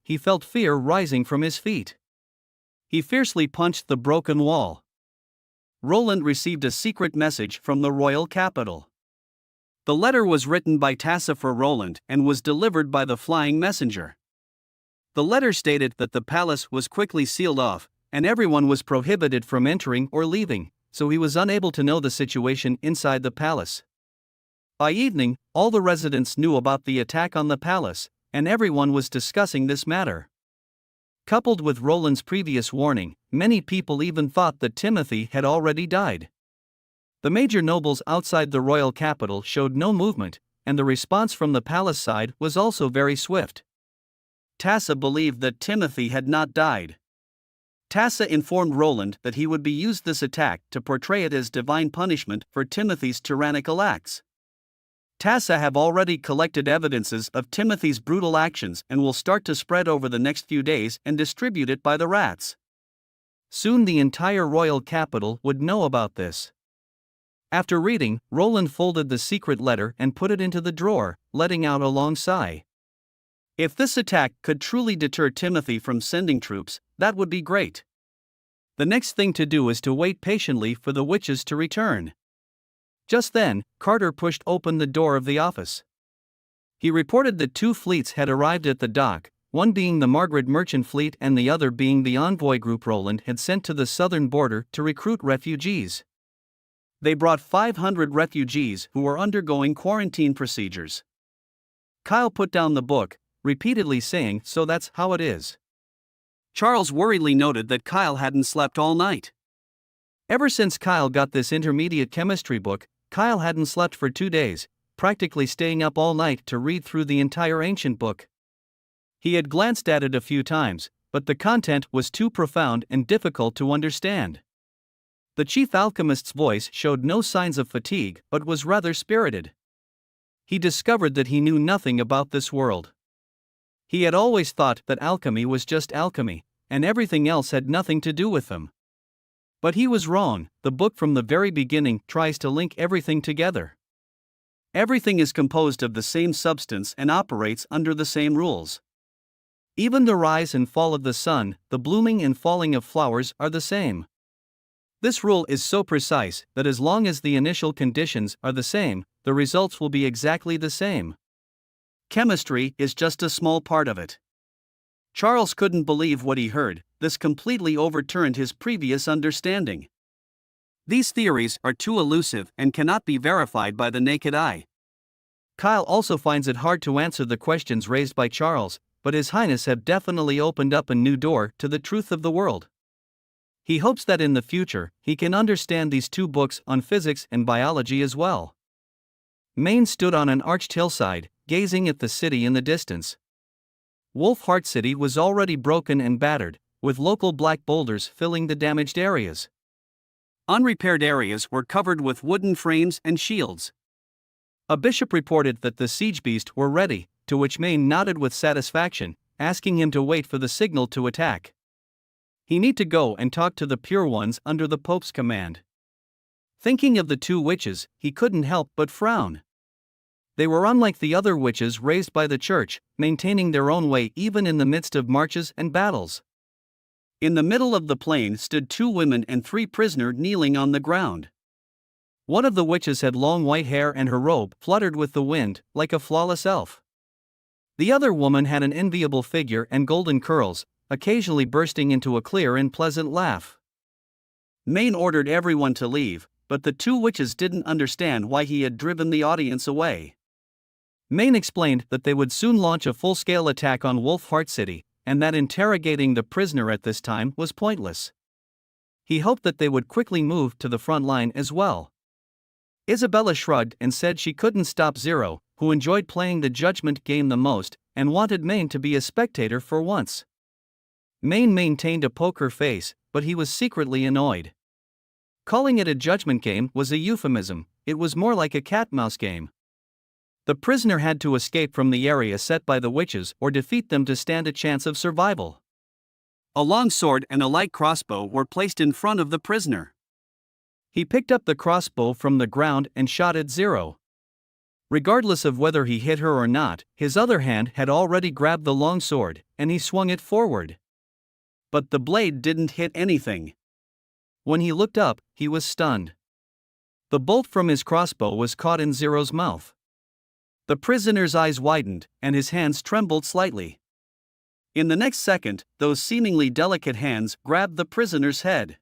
he felt fear rising from his feet. He fiercely punched the broken wall. Roland received a secret message from the royal capital. The letter was written by Tassa for Roland and was delivered by the flying messenger. The letter stated that the palace was quickly sealed off, and everyone was prohibited from entering or leaving, so he was unable to know the situation inside the palace. By evening, all the residents knew about the attack on the palace, and everyone was discussing this matter. Coupled with Roland's previous warning, many people even thought that Timothy had already died. The major nobles outside the royal capital showed no movement, and the response from the palace side was also very swift. Tassa believed that Timothy had not died. Tassa informed Roland that he would use this attack to portray it as divine punishment for Timothy's tyrannical acts. Tassa have already collected evidences of Timothy's brutal actions and will start to spread over the next few days and distribute it by the rats. Soon the entire royal capital would know about this. After reading, Roland folded the secret letter and put it into the drawer, letting out a long sigh. If this attack could truly deter Timothy from sending troops, that would be great. The next thing to do is to wait patiently for the witches to return. Just then, Carter pushed open the door of the office. He reported that 2 fleets had arrived at the dock, one being the Margaret merchant fleet and the other being the envoy group Roland had sent to the southern border to recruit refugees. They brought 500 refugees who were undergoing quarantine procedures. Kyle put down the book, repeatedly saying, "So that's how it is." Charles worriedly noted that Kyle hadn't slept all night. Ever since Kyle got this intermediate chemistry book, Kyle hadn't slept for 2 days, practically staying up all night to read through the entire ancient book. He had glanced at it a few times, but the content was too profound and difficult to understand. The chief alchemist's voice showed no signs of fatigue but was rather spirited. He discovered that he knew nothing about this world. He had always thought that alchemy was just alchemy, and everything else had nothing to do with them. But he was wrong. The book from the very beginning tries to link everything together. Everything is composed of the same substance and operates under the same rules. Even the rise and fall of the sun, the blooming and falling of flowers are the same. This rule is so precise that as long as the initial conditions are the same, the results will be exactly the same. Chemistry is just a small part of it. Charles couldn't believe what he heard. This completely overturned his previous understanding. These theories are too elusive and cannot be verified by the naked eye. Kyle also finds it hard to answer the questions raised by Charles, but His Highness have definitely opened up a new door to the truth of the world. He hopes that in the future, he can understand these 2 books on physics and biology as well. Maine stood on an arched hillside, gazing at the city in the distance. Wolf Heart City was already broken and battered, with local black boulders filling the damaged areas. Unrepaired areas were covered with wooden frames and shields. A bishop reported that the siege beasts were ready, to which Maine nodded with satisfaction, asking him to wait for the signal to attack. He need to go and talk to the pure ones under the Pope's command. Thinking of the 2 witches, he couldn't help but frown. They were unlike the other witches raised by the church, maintaining their own way even in the midst of marches and battles. In the middle of the plain stood 2 women and 3 prisoners kneeling on the ground. One of the witches had long white hair and her robe fluttered with the wind, like a flawless elf. The other woman had an enviable figure and golden curls, occasionally bursting into a clear and pleasant laugh. Maine ordered everyone to leave, but the 2 witches didn't understand why he had driven the audience away. Maine explained that they would soon launch a full-scale attack on Wolf Heart City, and that interrogating the prisoner at this time was pointless. He hoped that they would quickly move to the front line as well. Isabella shrugged and said she couldn't stop Zero, who enjoyed playing the judgment game the most, and wanted Maine to be a spectator for once. Maine maintained a poker face, but he was secretly annoyed. Calling it a judgment game was a euphemism, it was more like a cat-mouse game. The prisoner had to escape from the area set by the witches or defeat them to stand a chance of survival. A long sword and a light crossbow were placed in front of the prisoner. He picked up the crossbow from the ground and shot at Zero. Regardless of whether he hit her or not, his other hand had already grabbed the long sword, and he swung it forward. But the blade didn't hit anything. When he looked up, he was stunned. The bolt from his crossbow was caught in Zero's mouth. The prisoner's eyes widened, and his hands trembled slightly. In the next second, those seemingly delicate hands grabbed the prisoner's head.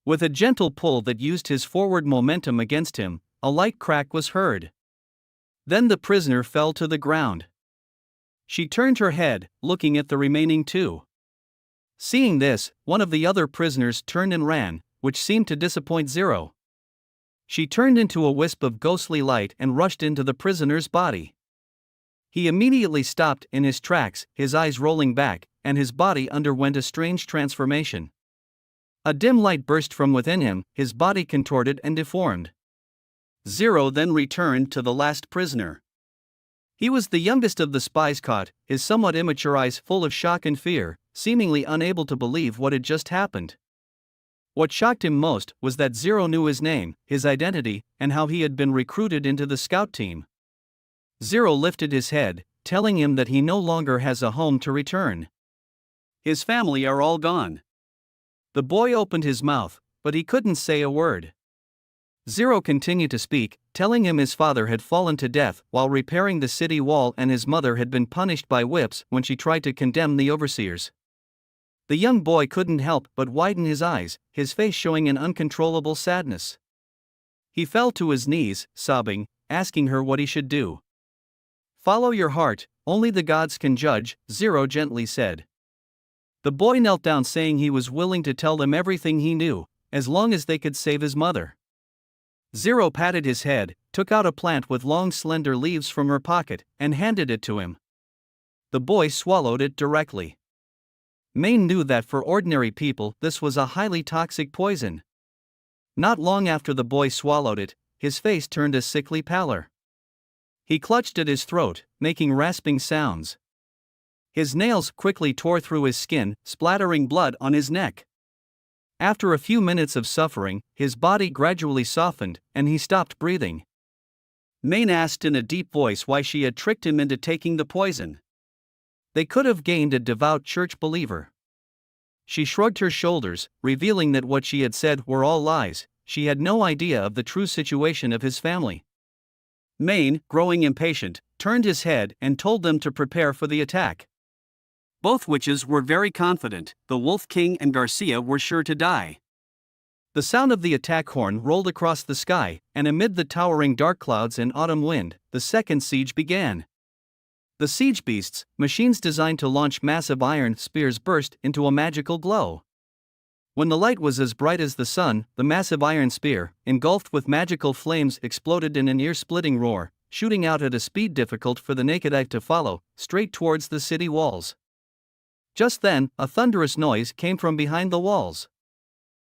With a gentle pull that used his forward momentum against him, a light crack was heard. Then the prisoner fell to the ground. She turned her head, looking at the remaining two. Seeing this, one of the other prisoners turned and ran, which seemed to disappoint Zero. She turned into a wisp of ghostly light and rushed into the prisoner's body. He immediately stopped in his tracks, his eyes rolling back, and his body underwent a strange transformation. A dim light burst from within him, his body contorted and deformed. Zero then returned to the last prisoner. He was the youngest of the spies caught, his somewhat immature eyes full of shock and fear, seemingly unable to believe what had just happened. What shocked him most was that Zero knew his name, his identity, and how he had been recruited into the scout team. Zero lifted his head, telling him that he no longer has a home to return. His family are all gone. The boy opened his mouth, but he couldn't say a word. Zero continued to speak, telling him his father had fallen to death while repairing the city wall and his mother had been punished by whips when she tried to condemn the overseers. The young boy couldn't help but widen his eyes, his face showing an uncontrollable sadness. He fell to his knees, sobbing, asking her what he should do. "Follow your heart, only the gods can judge," Zero gently said. The boy knelt down saying he was willing to tell them everything he knew, as long as they could save his mother. Zero patted his head, took out a plant with long slender leaves from her pocket, and handed it to him. The boy swallowed it directly. Maine knew that for ordinary people this was a highly toxic poison. Not long after the boy swallowed it, his face turned a sickly pallor. He clutched at his throat, making rasping sounds. His nails quickly tore through his skin, splattering blood on his neck. After a few minutes of suffering, his body gradually softened, and he stopped breathing. Maine asked in a deep voice why she had tricked him into taking the poison. They could have gained a devout church believer. She shrugged her shoulders, revealing that what she had said were all lies. She had no idea of the true situation of his family. Maine, growing impatient, turned his head and told them to prepare for the attack. Both witches were very confident, the Wolf King and Garcia were sure to die. The sound of the attack horn rolled across the sky, and amid the towering dark clouds and autumn wind, the second siege began. The siege beasts, machines designed to launch massive iron spears, burst into a magical glow. When the light was as bright as the sun, the massive iron spear, engulfed with magical flames, exploded in an ear-splitting roar, shooting out at a speed difficult for the naked eye to follow, straight towards the city walls. Just then, a thunderous noise came from behind the walls.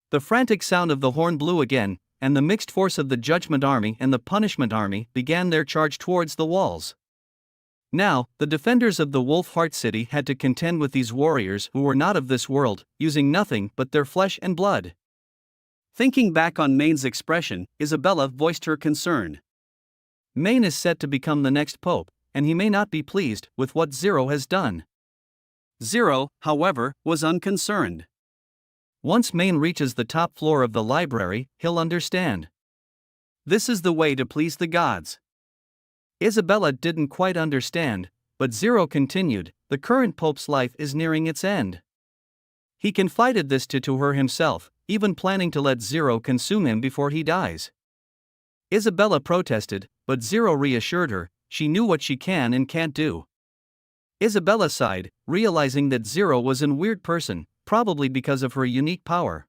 The frantic sound of the horn blew again, and the mixed force of the Judgment Army and the Punishment Army began their charge towards the walls. Now, the defenders of the Wolf Heart City had to contend with these warriors who were not of this world, using nothing but their flesh and blood. Thinking back on Maine's expression, Isabella voiced her concern. Maine is set to become the next pope, and he may not be pleased with what Zero has done. Zero, however, was unconcerned. Once Maine reaches the top floor of the library, he'll understand. This is the way to please the gods. Isabella didn't quite understand, but Zero continued, the current pope's life is nearing its end. He confided this to her himself, even planning to let Zero consume him before he dies. Isabella protested, but Zero reassured her, she knew what she can and can't do. Isabella sighed, realizing that Zero was a weird person, probably because of her unique power.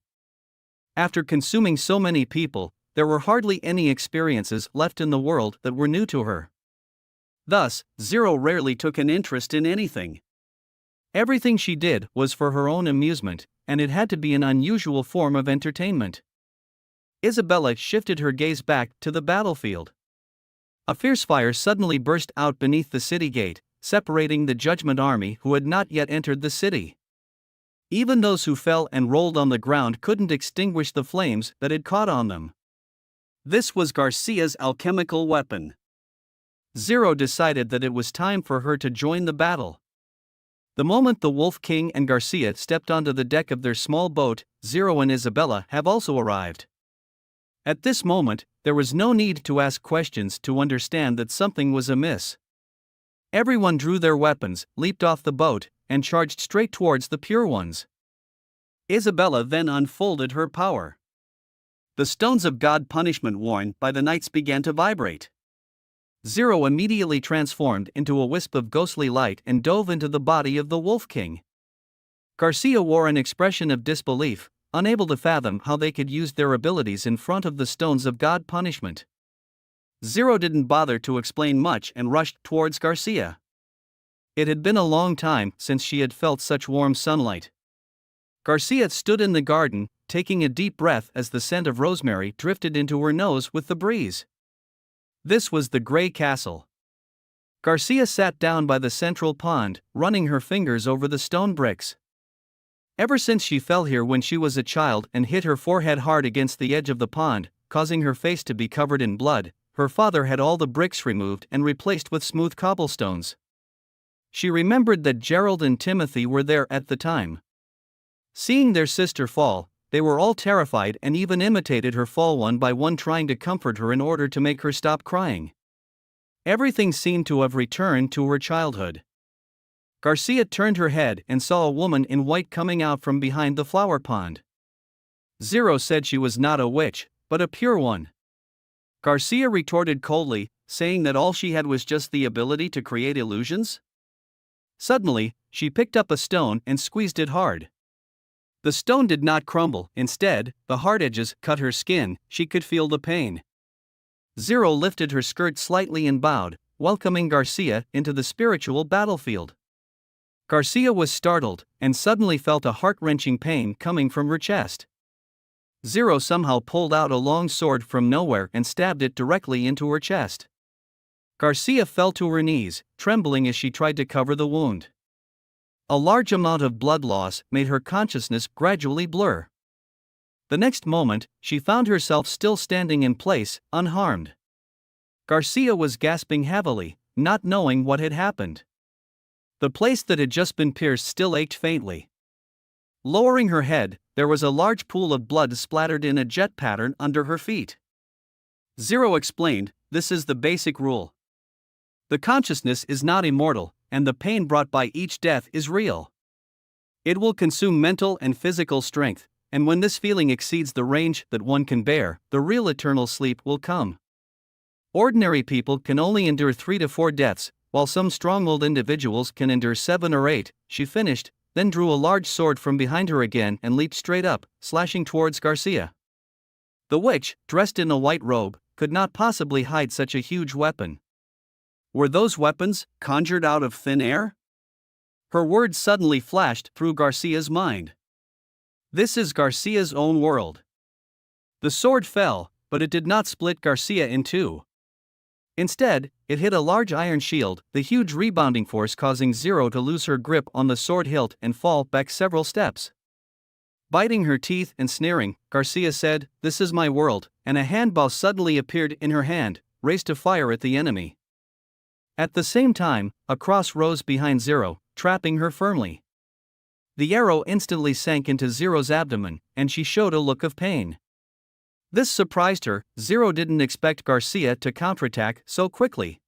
After consuming so many people, there were hardly any experiences left in the world that were new to her. Thus, Zero rarely took an interest in anything. Everything she did was for her own amusement, and it had to be an unusual form of entertainment. Isabella shifted her gaze back to the battlefield. A fierce fire suddenly burst out beneath the city gate, separating the Judgment Army who had not yet entered the city. Even those who fell and rolled on the ground couldn't extinguish the flames that had caught on them. This was Garcia's alchemical weapon. Zero decided that it was time for her to join the battle. The moment the Wolf King and Garcia stepped onto the deck of their small boat, Zero and Isabella have also arrived. At this moment, there was no need to ask questions to understand that something was amiss. Everyone drew their weapons, leaped off the boat, and charged straight towards the Pure Ones. Isabella then unfolded her power. The stones of God punishment worn by the knights began to vibrate. Zero immediately transformed into a wisp of ghostly light and dove into the body of the Wolf King. Garcia wore an expression of disbelief, unable to fathom how they could use their abilities in front of the stones of God punishment. Zero didn't bother to explain much and rushed towards Garcia. It had been a long time since she had felt such warm sunlight. Garcia stood in the garden, taking a deep breath as the scent of rosemary drifted into her nose with the breeze. This was the Grey Castle. Garcia sat down by the central pond, running her fingers over the stone bricks. Ever since she fell here when she was a child and hit her forehead hard against the edge of the pond, causing her face to be covered in blood, her father had all the bricks removed and replaced with smooth cobblestones. She remembered that Gerald and Timothy were there at the time. Seeing their sister fall, they were all terrified and even imitated her fall one by one, trying to comfort her in order to make her stop crying. Everything seemed to have returned to her childhood. Garcia turned her head and saw a woman in white coming out from behind the flower pond. Zero said she was not a witch, but a pure one. Garcia retorted coldly, saying that all she had was just the ability to create illusions. Suddenly, she picked up a stone and squeezed it hard. The stone did not crumble, instead, the hard edges cut her skin, she could feel the pain. Zero lifted her skirt slightly and bowed, welcoming Garcia into the spiritual battlefield. Garcia was startled, and suddenly felt a heart-wrenching pain coming from her chest. Zero somehow pulled out a long sword from nowhere and stabbed it directly into her chest. Garcia fell to her knees, trembling as she tried to cover the wound. A large amount of blood loss made her consciousness gradually blur. The next moment, she found herself still standing in place, unharmed. Garcia was gasping heavily, not knowing what had happened. The place that had just been pierced still ached faintly. Lowering her head, there was a large pool of blood splattered in a jet pattern under her feet. Zero explained, "This is the basic rule. The consciousness is not immortal, and the pain brought by each death is real. It will consume mental and physical strength, and when this feeling exceeds the range that one can bear, the real eternal sleep will come. Ordinary people can only endure 3 to 4 deaths, while some strong-willed individuals can endure 7 or 8, she finished, then drew a large sword from behind her again and leaped straight up, slashing towards Garcia. The witch, dressed in a white robe, could not possibly hide such a huge weapon. Were those weapons conjured out of thin air? Her words suddenly flashed through Garcia's mind. This is Garcia's own world. The sword fell, but it did not split Garcia in two. Instead, it hit a large iron shield, the huge rebounding force causing Zero to lose her grip on the sword hilt and fall back several steps. Biting her teeth and sneering, Garcia said, "This is my world," and a handbow suddenly appeared in her hand, raised to fire at the enemy. At the same time, a cross rose behind Zero, trapping her firmly. The arrow instantly sank into Zero's abdomen, and she showed a look of pain. This surprised her. Zero didn't expect Garcia to counterattack so quickly.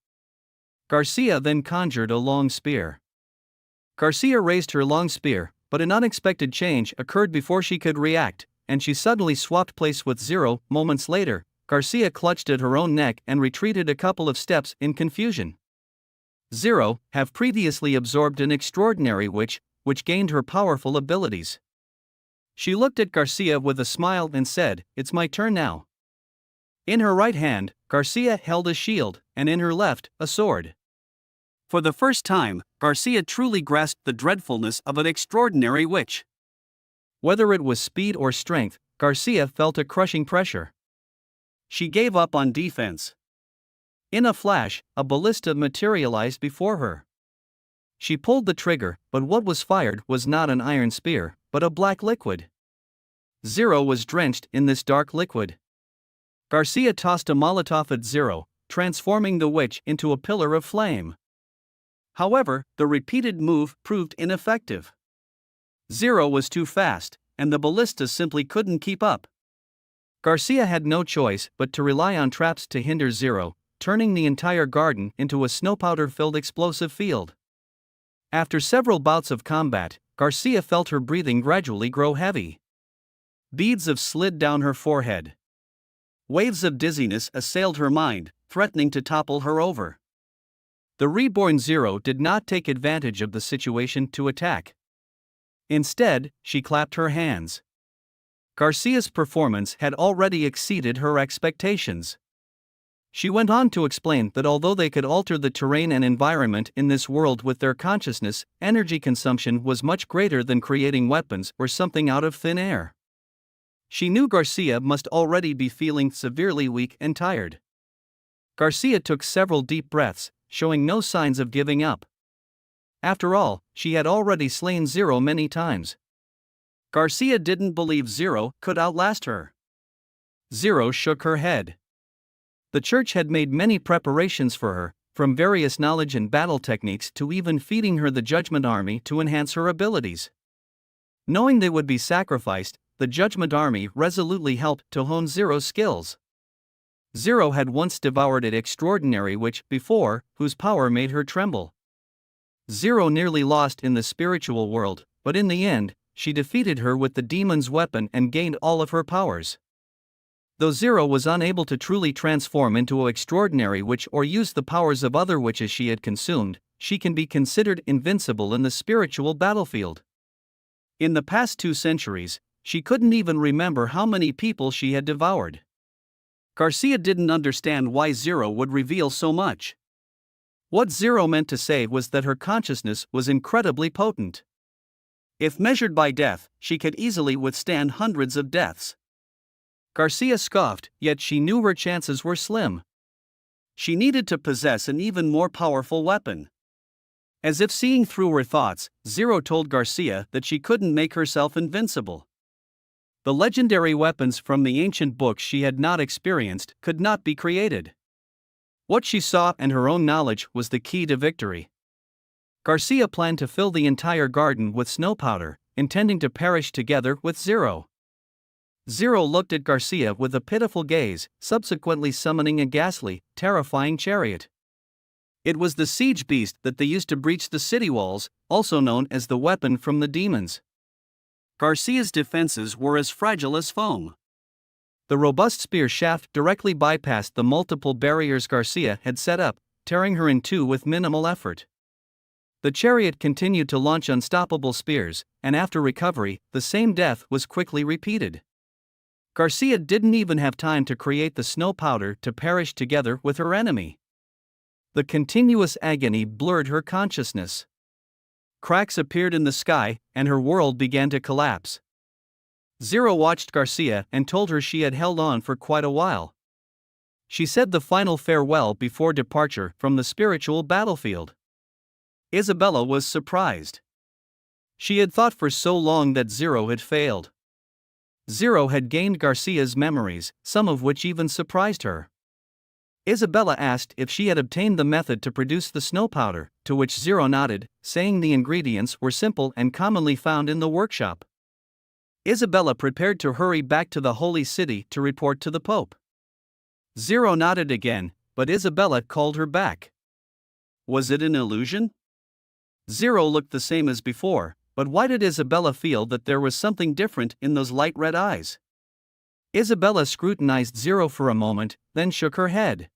Garcia then conjured a long spear. Garcia raised her long spear, but an unexpected change occurred before she could react, and she suddenly swapped place with Zero. Moments later, Garcia clutched at her own neck and retreated a couple of steps in confusion. Zero had previously absorbed an extraordinary witch, which gained her powerful abilities. She looked at Garcia with a smile and said, "It's my turn now." In her right hand, Garcia held a shield, and in her left, a sword. For the first time, Garcia truly grasped the dreadfulness of an extraordinary witch. Whether it was speed or strength, Garcia felt a crushing pressure. She gave up on defense. In a flash, a ballista materialized before her. She pulled the trigger, but what was fired was not an iron spear, but a black liquid. Zero was drenched in this dark liquid. Garcia tossed a Molotov at Zero, transforming the witch into a pillar of flame. However, the repeated move proved ineffective. Zero was too fast, and the ballista simply couldn't keep up. Garcia had no choice but to rely on traps to hinder Zero, turning the entire garden into a snowpowder-filled explosive field. After several bouts of combat, Garcia felt her breathing gradually grow heavy. Beads of slid down her forehead. Waves of dizziness assailed her mind, threatening to topple her over. The reborn Zero did not take advantage of the situation to attack. Instead, she clapped her hands. Garcia's performance had already exceeded her expectations. She went on to explain that although they could alter the terrain and environment in this world with their consciousness, energy consumption was much greater than creating weapons or something out of thin air. She knew Garcia must already be feeling severely weak and tired. Garcia took several deep breaths, showing no signs of giving up. After all, she had already slain Zero many times. Garcia didn't believe Zero could outlast her. Zero shook her head. The church had made many preparations for her, from various knowledge and battle techniques to even feeding her the Judgment Army to enhance her abilities. Knowing they would be sacrificed, the Judgment Army resolutely helped to hone Zero's skills. Zero had once devoured an extraordinary witch before, whose power made her tremble. Zero nearly lost in the spiritual world, but in the end, she defeated her with the demon's weapon and gained all of her powers. Though Zero was unable to truly transform into an extraordinary witch or use the powers of other witches she had consumed, she can be considered invincible in the spiritual battlefield. In the past 2 centuries, she couldn't even remember how many people she had devoured. Garcia didn't understand why Zero would reveal so much. What Zero meant to say was that her consciousness was incredibly potent. If measured by death, she could easily withstand hundreds of deaths. Garcia scoffed, yet she knew her chances were slim. She needed to possess an even more powerful weapon. As if seeing through her thoughts, Zero told Garcia that she couldn't make herself invincible. The legendary weapons from the ancient books she had not experienced could not be created. What she saw and her own knowledge was the key to victory. Garcia planned to fill the entire garden with snow powder, intending to perish together with Zero. Zero looked at Garcia with a pitiful gaze, subsequently summoning a ghastly, terrifying chariot. It was the siege beast that they used to breach the city walls, also known as the weapon from the demons. Garcia's defenses were as fragile as foam. The robust spear shaft directly bypassed the multiple barriers Garcia had set up, tearing her in two with minimal effort. The chariot continued to launch unstoppable spears, and after recovery, the same death was quickly repeated. Garcia didn't even have time to create the snow powder to perish together with her enemy. The continuous agony blurred her consciousness. Cracks appeared in the sky, and her world began to collapse. Zero watched Garcia and told her she had held on for quite a while. She said the final farewell before departure from the spiritual battlefield. Isabella was surprised. She had thought for so long that Zero had failed. Zero had gained Garcia's memories, some of which even surprised her. Isabella asked if she had obtained the method to produce the snow powder, to which Zero nodded, saying the ingredients were simple and commonly found in the workshop. Isabella prepared to hurry back to the Holy City to report to the Pope. Zero nodded again, but Isabella called her back. Was it an illusion? Zero looked the same as before, but why did Isabella feel that there was something different in those light red eyes? Isabella scrutinized Zero for a moment, then shook her head.